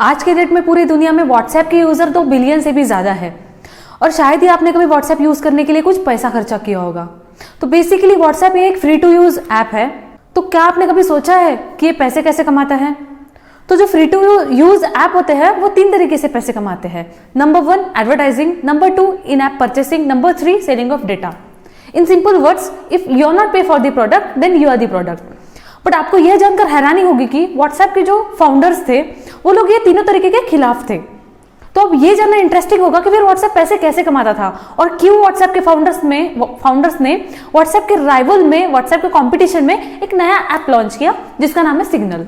आज के डेट में पूरी दुनिया में व्हाट्सएप के यूजर 2 बिलियन से भी ज्यादा है और शायद ही आपने कभी व्हाट्सएप यूज करने के लिए कुछ पैसा खर्चा किया होगा। तो बेसिकली व्हाट्सएप एक फ्री टू यूज ऐप है। तो क्या आपने कभी सोचा है कि ये पैसे कैसे कमाता है? तो जो फ्री टू यूज ऐप होते हैं वो 3 तरीके से पैसे कमाते हैं। Number 1 advertising, number 2 in app purchasing, number 3 selling of data. In simple words, if you are not pay for the product then you are the product. But आपको यह जानकर हैरानी होगी कि व्हाट्सएप के जो फाउंडर्स थे वो लोग ये तीनों तरीके के खिलाफ थे। तो अब ये जानना इंटरेस्टिंग होगा कि फिर व्हाट्सएप पैसे कैसे कमाता था और क्यों व्हाट्सएप के फाउंडर्स ने व्हाट्सएप के राइवल में, व्हाट्सएप के कंपटीशन में एक नया ऐप लॉन्च किया जिसका नाम है सिग्नल।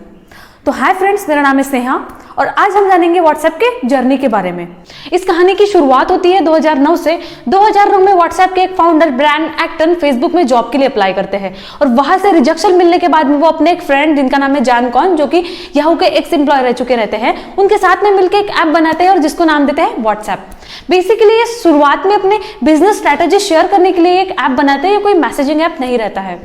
तो हाय फ्रेंड्स, मेरा नाम है स्नेहा और आज हम जानेंगे व्हाट्सएप के जर्नी के बारे में। इस कहानी की शुरुआत होती है 2009 से। 2009 में व्हाट्सएप के एक फाउंडर ब्रायन एक्टन फेसबुक में जॉब के लिए अप्लाई करते हैं और वहां से रिजेक्शन मिलने के बाद में वो अपने एक फ्रेंड जिनका नाम है जॉन कॉन, जो कि याहू के एक्स एम्प्लॉय रह चुके रहते हैं, उनके साथ में मिलकर एक ऐप बनाते हैं और जिसको नाम देते हैं व्हाट्सएप। बेसिकली ये शुरुआत में अपने बिजनेस स्ट्रेटेजी शेयर करने के लिए एक ऐप बनाते हैं, ये कोई मैसेजिंग ऐप नहीं रहता है।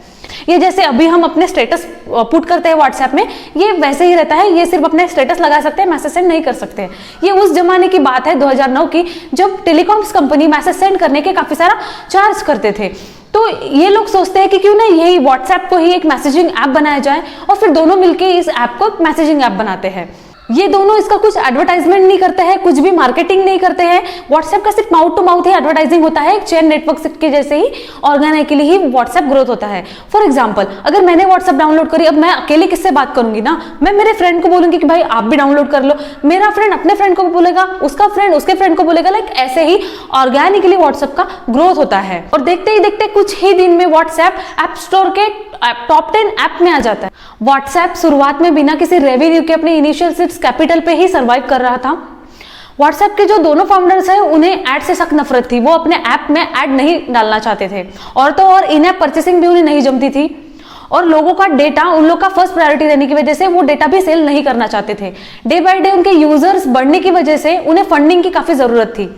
ये जैसे अभी हम अपने स्टेटस पुट करते हैं व्हाट्सएप में, ये वैसे ही रहता है। ये सिर्फ अपने स्टेटस लगा सकते हैं, मैसेज सेंड नहीं कर सकते। ये उस जमाने की बात है 2009 की, जब टेलीकॉम्स कंपनी मैसेज सेंड करने के काफी सारा चार्ज करते थे। तो ये लोग सोचते हैं कि क्यों ना यही व्हाट्सएप को ही एक मैसेजिंग ऐप बनाया जाए और फिर दोनों मिलकर इस ऐप को मैसेजिंग ऐप बनाते हैं। ये दोनों इसका कुछ एडवर्टाइजमेंट नहीं करते हैं, कुछ भी मार्केटिंग नहीं करते हैं। व्हाट्सएप का सिर्फ माउथ टू माउथ ही एडवर्टाइजिंग होता है। एक चेन नेटवर्क के जैसे ही ऑर्गेनाइकली ही व्हाट्सएप ग्रोथ होता है। फॉर एग्जांपल, अगर मैंने व्हाट्सएप डाउनलोड करी, अब मैं अकेले किससे बात करूंगी ना, मैं मेरे फ्रेंड को बोलूंगी कि भाई आप भी डाउनलोड कर लो, मेरा फ्रेंड अपने फ्रेंड को बोलेगा, उसका फ्रेंड उसके फ्रेंड को बोलेगा। लाइक ऐसे ही ऑर्गेनिकली व्हाट्सएप का ग्रोथ होता है और देखते ही देखते कुछ ही दिन में व्हाट्सएप ऐप स्टोर के टॉप 10 ऐप में आ जाता है। व्हाट्सएप शुरुआत में बिना किसी रेवेन्यू के अपने इनिशियल सीड्स कैपिटल पे ही सर्वाइव कर रहा था। व्हाट्सएप के जो दोनों फाउंडर्स हैं उन्हें ऐड से सख्त नफरत थी। वो अपने ऐप में ऐड नहीं डालना चाहते थे और तो और इन ऐप परचेसिंग भी उन्हें नहीं जमती थी और लोगों का डेटा उन लोग का फर्स्ट प्रायोरिटी देने की वजह से वो डेटा भी सेल नहीं करना चाहते थे। डे बाय डे उनके यूजर्स बढ़ने की वजह से उन्हें फंडिंग की काफी जरूरत थी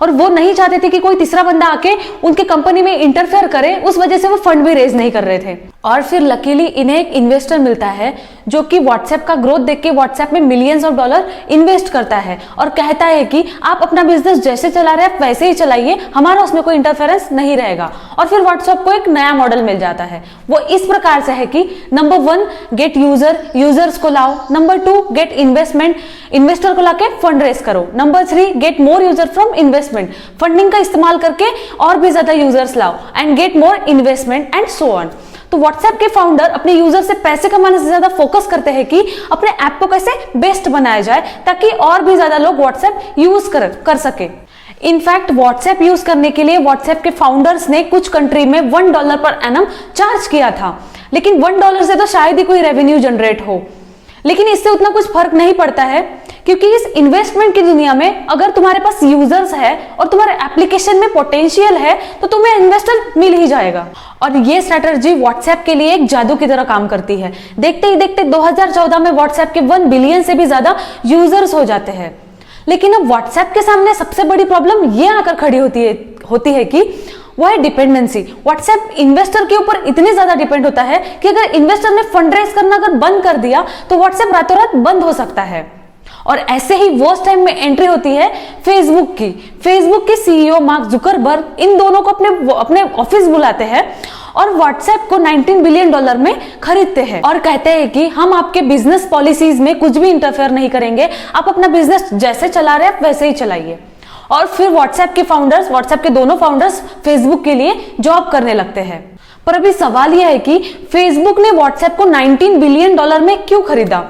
और वो नहीं चाहते थे कि कोई तीसरा बंदा आके उनके कंपनी में इंटरफेयर करे। उस वजह से वो फंड भी रेज नहीं कर रहे थे। और फिर लकीली इन्हें एक इन्वेस्टर मिलता है जो कि व्हाट्सएप का ग्रोथ देख के व्हाट्सएप में मिलियंस ऑफ डॉलर इन्वेस्ट करता है और कहता है कि आप अपना बिजनेस जैसे चला रहे हैं वैसे ही चलाइए, हमारा उसमें कोई इंटरफेरेंस नहीं रहेगा। और फिर व्हाट्सएप को एक नया मॉडल मिल जाता है। वो इस प्रकार से है कि नंबर 1 गेट यूजर्स को लाओ, नंबर 2 गेट इन्वेस्टर को लाके फंड रेस करो, number 3 get more user from investment, funding का इस्तेमाल करके और भी ज्यादा यूजर्स लाओ and get more investment and so on. तो व्हाट्सएप के फाउंडर अपने यूजर से पैसे कमाने से ज्यादा फोकस करते हैं कि अपने ऐप को कैसे बेस्ट बनाया जाए ताकि और भी ज्यादा लोग व्हाट्सएप यूज कर सके। इनफैक्ट व्हाट्सएप यूज करने के लिए व्हाट्सएप के फाउंडर्स ने कुछ कंट्री में $1 पर एनम चार्ज किया था, लेकिन $1 से तो शायद ही कोई रेवेन्यू जनरेट हो। लेकिन इससे उतना कुछ फर्क नहीं पड़ता है क्योंकि इस इन्वेस्टमेंट की दुनिया में अगर तुम्हारे पास यूजर्स है और तुम्हारे एप्लीकेशन में पोटेंशियल है तो तुम्हें इन्वेस्टर मिल ही जाएगा। और ये स्ट्रेटजी व्हाट्सएप के लिए एक जादू की तरह काम करती है। देखते ही देखते 2014 में व्हाट्सएप के 1 बिलियन से भी ज्यादा यूजर्स हो जाते हैं। लेकिन अब व्हाट्सएप के सामने सबसे बड़ी प्रॉब्लम ये आकर खड़ी होती है कि वो है डिपेंडेंसी। व्हाट्सएप इन्वेस्टर के ऊपर इतनी ज्यादा डिपेंड होता है कि अगर इन्वेस्टर ने फंड रेज करना अगर बंद कर दिया तो व्हाट्सएप रातों रात बंद हो सकता है। और ऐसे ही वर्स्ट टाइम में एंट्री होती है फेसबुक के सीईओ मार्क जुकरबर्ग इन दोनों को अपने ऑफिस बुलाते हैं और व्हाट्सएप को $19 बिलियन में खरीदते हैं और कहते हैं कि हम आपके बिजनेस पॉलिसीज में कुछ भी इंटरफेयर नहीं करेंगे, आप अपना बिजनेस जैसे चला रहे हैं वैसे ही चलाइए। और फिर व्हाट्सएप के दोनों फाउंडर्स फेसबुक के लिए जॉब करने लगते हैं। पर अभी सवाल यह है कि फेसबुक ने व्हाट्सएप को $19 बिलियन में क्यों खरीदा,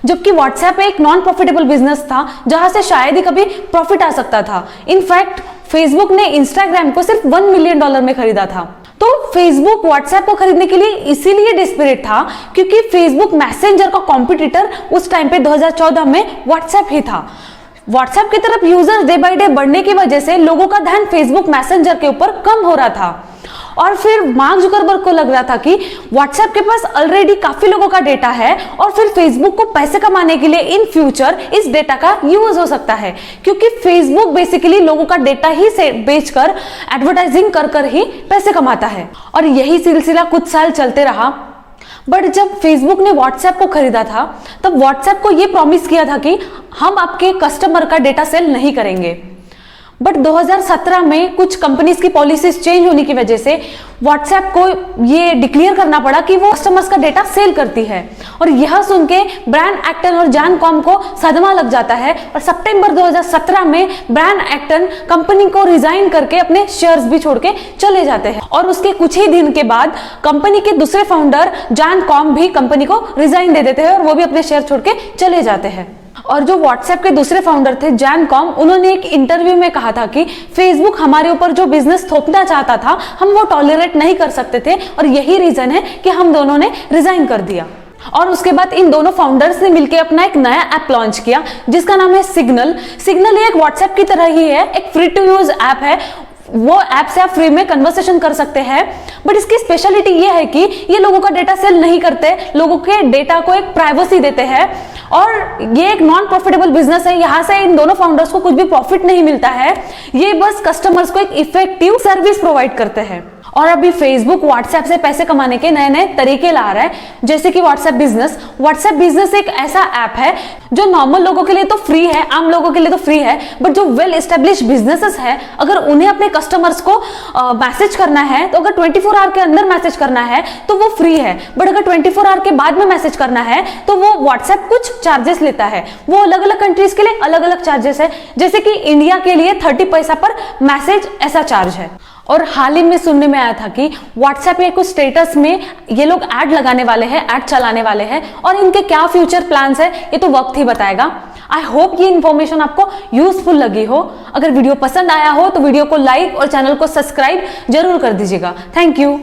जबकि व्हाट्सएप एक नॉन प्रॉफिटेबल बिजनेस था जहां से शायद ही कभी प्रॉफिट आ सकता था। इनफैक्ट फेसबुक ने इंस्टाग्राम को सिर्फ $1 मिलियन में खरीदा था। तो फेसबुक व्हाट्सएप को खरीदने के लिए इसीलिए डेस्परेट था क्योंकि फेसबुक मैसेंजर का कॉम्पिटिटर उस टाइम पे 2014 में व्हाट्सएप ही था। व्हाट्सएप की तरफ यूजर डे बाय डे बढ़ने की वजह से लोगों का ध्यान फेसबुक मैसेंजर के ऊपर कम हो रहा था और फिर मार्क जुकरबर्ग को लग रहा था कि व्हाट्सएप के पास ऑलरेडी काफी लोगों का डेटा है और फिर फेसबुक को पैसे कमाने के लिए इन फ्यूचर इस डेटा का यूज हो सकता है क्योंकि फेसबुक बेसिकली लोगों का डेटा ही से बेचकर एडवर्टाइजिंग कर ही पैसे कमाता है। और यही सिलसिला कुछ साल चलते रहा। बट जब फेसबुक ने व्हाट्सएप को खरीदा था तब व्हाट्सएप को ये प्रॉमिस किया था कि हम आपके कस्टमर का डेटा सेल नहीं करेंगे। बट 2017 में कुछ कंपनीज की पॉलिसीज चेंज होने की वजह से व्हाट्सएप को ये डिक्लेयर करना पड़ा कि वो कस्टमर्स का डेटा सेल करती है। और यह सुन के ब्रायन एक्टन और जॉन कॉम को सदमा लग जाता है और सितंबर 2017 में ब्रायन एक्टन कंपनी को रिजाइन करके अपने शेयर्स भी छोड़ के चले जाते हैं। और उसके कुछ ही दिन के बाद कंपनी के दूसरे फाउंडर जॉन कॉम भी कंपनी को रिजाइन दे देते हैं और वो भी अपने शेयर छोड़ के चले जाते हैं। और जो व्हाट्सएप के दूसरे फाउंडर थे जॉन कॉम, उन्होंने एक इंटरव्यू में कहा था कि फेसबुक हमारे ऊपर जो बिजनेस थोपना चाहता था हम वो टॉलरेट नहीं कर सकते थे और यही रीजन है कि हम दोनों ने रिजाइन कर दिया। और उसके बाद इन दोनों फाउंडर्स ने मिलकर अपना एक नया ऐप लॉन्च किया जिसका नाम है सिग्नल। सिग्नल एक व्हाट्सएप की तरह ही है, एक फ्री टू यूज ऐप है। वो ऐप से आप फ्री में कन्वर्सेशन कर सकते हैं, बट इसकी स्पेशलिटी ये है कि ये लोगों का डेटा सेल नहीं करते, लोगों के डेटा को एक प्राइवेसी देते हैं और ये एक नॉन प्रॉफिटेबल बिजनेस है। यहाँ से इन दोनों फाउंडर्स को कुछ भी प्रॉफिट नहीं मिलता है, ये बस कस्टमर्स को एक इफेक्टिव सर्विस प्रोवाइड करते हैं। और अभी फेसबुक व्हाट्सएप से पैसे कमाने के नए नए तरीके ला रहा है, जैसे कि व्हाट्सएप बिजनेस। व्हाट्सएप बिजनेस एक ऐसा ऐप है जो नॉर्मल लोगों के लिए तो फ्री है, आम लोगों के लिए तो फ्री है, बट जो वेल एस्टेब्लिश बिजनेसेस है अगर उन्हें अपने कस्टमर्स को मैसेज करना है तो अगर 24 आवर के अंदर मैसेज करना है तो वो फ्री है। बट अगर 24 आवर के बाद में मैसेज करना है तो वो व्हाट्सएप कुछ चार्जेस लेता है। वो अलग अलग कंट्रीज के लिए अलग अलग चार्जेस है, जैसे कि इंडिया के लिए 30 पैसा पर मैसेज ऐसा चार्ज है। और हाल ही में सुनने में आया था कि व्हाट्सएप के कुछ स्टेटस में ये लोग ऐड लगाने वाले हैं, ऐड चलाने वाले हैं, और इनके क्या फ्यूचर प्लान्स है ये तो वक्त ही बताएगा। आई होप ये इन्फॉर्मेशन आपको यूजफुल लगी हो। अगर वीडियो पसंद आया हो तो वीडियो को लाइक और चैनल को सब्सक्राइब जरूर कर दीजिएगा। Thank you.